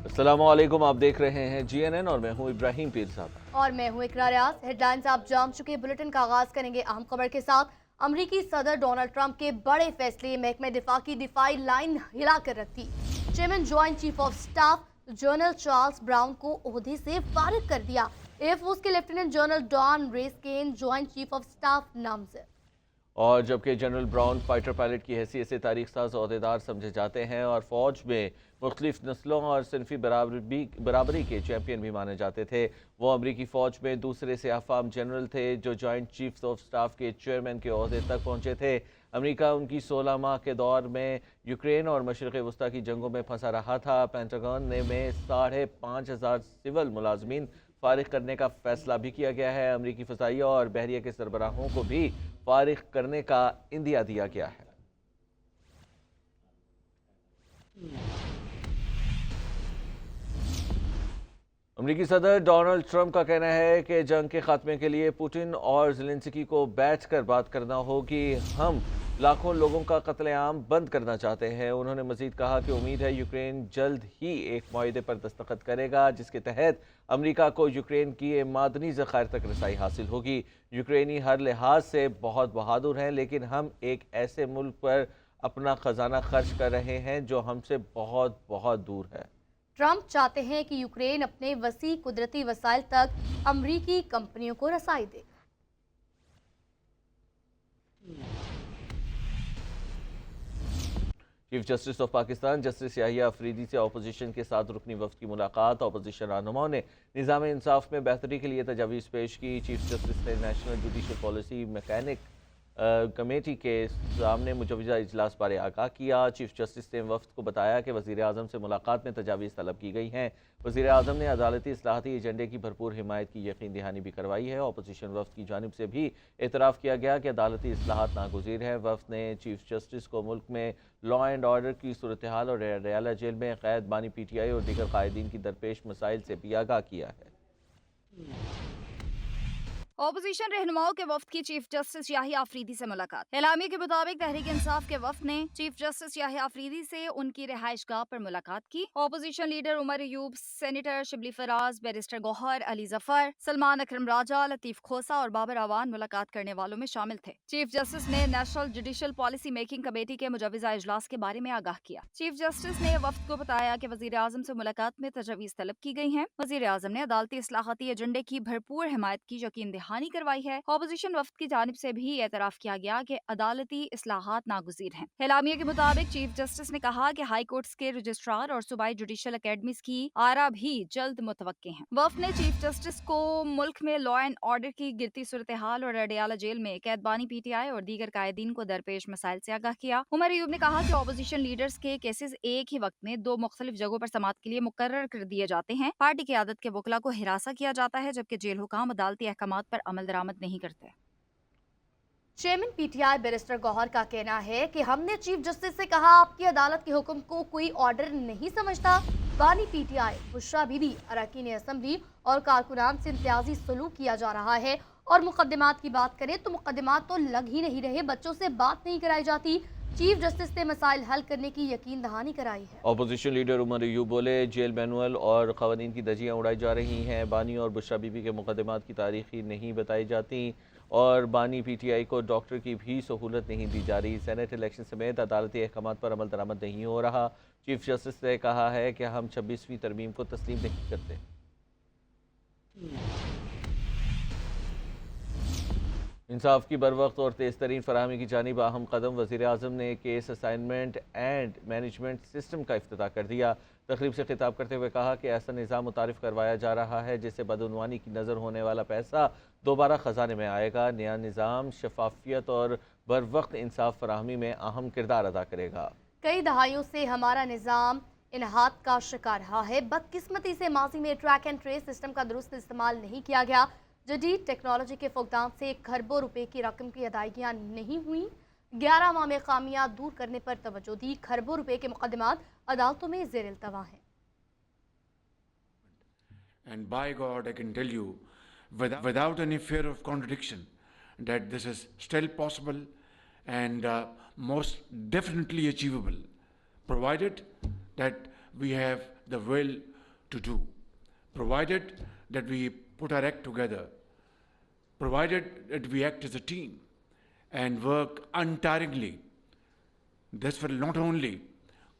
السلام علیکم، آپ دیکھ رہے ہیں جی این این اور میں ہوں ابراہیم پیرزادہ اور میں ہوں اقرا ریاض۔ ہیڈ لائنز آپ جان چکے، بلیٹن کا آغاز کریں گے اہم خبر کے ساتھ۔ امریکی صدر ڈونلڈ ٹرمپ کے بڑے فیصلے، محکمہ دفاع کی دفاعی لائن ہلا کر رکھ دی۔ Chairman joint chief of staff general Charles Brown کو عہدے سے فارغ کر دیا۔ ایئر فورس کے lieutenant general Dan Razin Caine joint chief of staff نامزد۔ اور جبکہ جنرل براؤن فائٹر پائلٹ کی حیثیت سے تاریخ ساز عہدیدار سمجھے جاتے ہیں اور فوج میں مختلف نسلوں اور صنفی برابری کے چیمپئن بھی مانے جاتے تھے، وہ امریکی فوج میں دوسرے سیاہ فام جنرل تھے جو جوائنٹ چیف آف سٹاف کے چیئرمین کے عہدے تک پہنچے تھے۔ امریکہ ان کی 16 ماہ کے دور میں یوکرین اور مشرق وسطی کی جنگوں میں پھنسا رہا تھا۔ پینٹاگن نے 5,500 سول ملازمین فارغ کرنے کا فیصلہ بھی کیا گیا ہے۔ امریکی فضائیہ اور بحریہ کے سربراہوں کو بھی فارغ کرنے کا عندیہ دیا گیا ہے۔ امریکی صدر ڈونلڈ ٹرمپ کا کہنا ہے کہ جنگ کے خاتمے کے لیے پوٹن اور زیلنسکی کو بیٹھ کر بات کرنا ہوگی۔ ہم لاکھوں لوگوں کا قتل عام بند کرنا چاہتے ہیں۔ انہوں نے مزید کہا کہ امید ہے یوکرین جلد ہی ایک معاہدے پر دستخط کرے گا جس کے تحت امریکہ کو یوکرین کی معدنی ذخائر تک رسائی حاصل ہوگی۔ یوکرینی ہر لحاظ سے بہت بہادر ہیں، لیکن ہم ایک ایسے ملک پر اپنا خزانہ خرچ کر رہے ہیں جو ہم سے بہت بہت دور ہے۔ ٹرمپ چاہتے ہیں کہ یوکرین اپنے وسیع قدرتی وسائل تک امریکی کمپنیوں کو رسائی دے۔ Chief justice of Pakistan justice Yahya Afridi سے اپوزیشن کے ساتھ رکنی وفد کی ملاقات۔ اپوزیشن رہنماؤں نے نظام انصاف میں بہتری کے لیے تجاویز پیش کی۔ چیف جسٹس نے national judicial policy mechanic committee کے سامنے مجوزہ اجلاس بارے آگاہ کیا۔ چیف جسٹس نے وفد کو بتایا کہ وزیر اعظم سے ملاقات میں تجاویز طلب کی گئی ہیں۔ وزیر اعظم نے عدالتی اصلاحاتی ایجنڈے کی بھرپور حمایت کی یقین دہانی بھی کروائی ہے۔ اپوزیشن وفد کی جانب سے بھی اعتراف کیا گیا کہ عدالتی اصلاحات ناگزیر ہیں۔ وفد نے چیف جسٹس کو ملک میں لا اینڈ آرڈر کی صورتحال اور ریالہ جیل میں قید بانی پی ٹی آئی اور دیگر قائدین کی درپیش مسائل سے بھی آگاہ کیا ہے۔ اپوزیشن رہنماؤں کے وفد کی چیف جسٹس یحییٰ افریدی سے ملاقات۔ اعلامیے کے مطابق تحریک انصاف کے وفد نے چیف جسٹس یحییٰ افریدی سے ان کی رہائش گاہ پر ملاقات کی۔ Opposition leader Omar Ayub, senator Shibli Faraz, barrister گوہر علی ظفر، سلمان اکرم راجہ، لطیف کھوسہ اور بابر اعوان ملاقات کرنے والوں میں شامل تھے۔ چیف جسٹس نے national judicial policy making committee کے مجوزہ اجلاس کے بارے میں آگاہ کیا۔ چیف جسٹس نے وفد کو بتایا کہ وزیر اعظم سے ملاقات میں تجاویز طلب کی گئی ہیں۔ وزیر اعظم نے عدالتی اصلاحاتی ایجنڈے کی بھرپور حمایت کی یقین دہانی کروائی ہے۔ اپوزیشن وفد کی جانب سے بھی اعتراف کیا گیا کہ عدالتی اصلاحات ناگزیر ہیں۔ اعلامیے کے مطابق چیف جسٹس نے کہا کہ ہائی کورٹس کے رجسٹرار اور صوبائی جوڈیشل اکیڈمیز کی آرا بھی جلد متوقع ہیں۔ وفد نے چیف جسٹس کو ملک میں لا اینڈ آرڈر کی گرتی صورتحال اور اڈیالہ جیل میں قید بانی پی ٹی آئی اور دیگر قائدین کو درپیش مسائل سے آگاہ کیا۔ عمر ایوب نے کہا کہ اپوزیشن لیڈرز کے کیسز ایک ہی وقت میں 2 مختلف جگہوں پر سماعت کے لیے مقرر کر دیے جاتے ہیں۔ پارٹی قیادت کے وکلاء کو ہراساں کیا جاتا ہے جبکہ جیل حکام عدالتی احکامات پر عمل درآمد نہیں کرتے۔ چیئرمین پی ٹی آئی بیرسٹر گوہر کا کہنا ہے کہ ہم نے چیف جسٹس سے کہا آپ کی عدالت کے حکم کو کوئی آرڈر نہیں سمجھتا۔ بانی پی ٹی آئی بشرا بی بی، اراکین اسمبلی اور کارکنان سے امتیازی سلوک کیا جا رہا ہے، اور مقدمات کی بات کریں تو مقدمات تو لگ ہی نہیں رہے، بچوں سے بات نہیں کرائی جاتی۔ چیف جسٹس نے مسائل حل کرنے کی یقین دہانی کرائی ہے۔ اپوزیشن لیڈر عمر ایوب بولے، جیل مینول اور قوانین کی دجیاں اڑائی جا رہی ہیں۔ بانی اور بشرا بی بی کے مقدمات کی تاریخی نہیں بتائی جاتی اور بانی پی ٹی آئی کو ڈاکٹر کی بھی سہولت نہیں دی جا رہی۔ سینٹ الیکشن سمیت عدالتی احکامات پر عمل درآمد نہیں ہو رہا۔ چیف جسٹس نے کہا ہے کہ ہم 26ویں ترمیم کو تسلیم نہیں کرتے۔ انصاف کی بروقت اور تیز ترین فراہمی کی جانب اہم قدم۔ وزیر اعظم نے case assignment and management system کا افتتاح کر دیا۔ تقریب سے خطاب کرتے ہوئے کہا کہ ایسا نظام متعارف کروایا جا رہا ہے جس سے بدعنوانی کی نظر ہونے والا پیسہ دوبارہ خزانے میں آئے گا۔ نیا نظام شفافیت اور بروقت انصاف فراہمی میں اہم کردار ادا کرے گا۔ کئی دہائیوں سے ہمارا نظام انحطاط کا شکار رہا ہے۔ بدقسمتی سے ماضی میں ٹریک اینڈ ٹریس سسٹم کا درست استعمال نہیں کیا گیا۔ جدید ٹیکنالوجی کے فقدان سے کھربوں روپے کی رقم کی ادائیگیاں نہیں ہوئیں۔ 11 ماہ میں خامیاں دور کرنے پر توجہ دی۔ کھربوں روپے کے مقدمات عدالتوں میں زیر التوا ہیں۔ And by God, I can tell you, without any fear of contradiction, that this is still possible and most definitely achievable, provided that we have the will to do, provided that we put our act together, provided that we act as a team and work untiringly. This will not only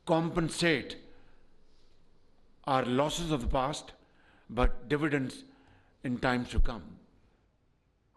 compensate our losses of the past, but dividends in times to come.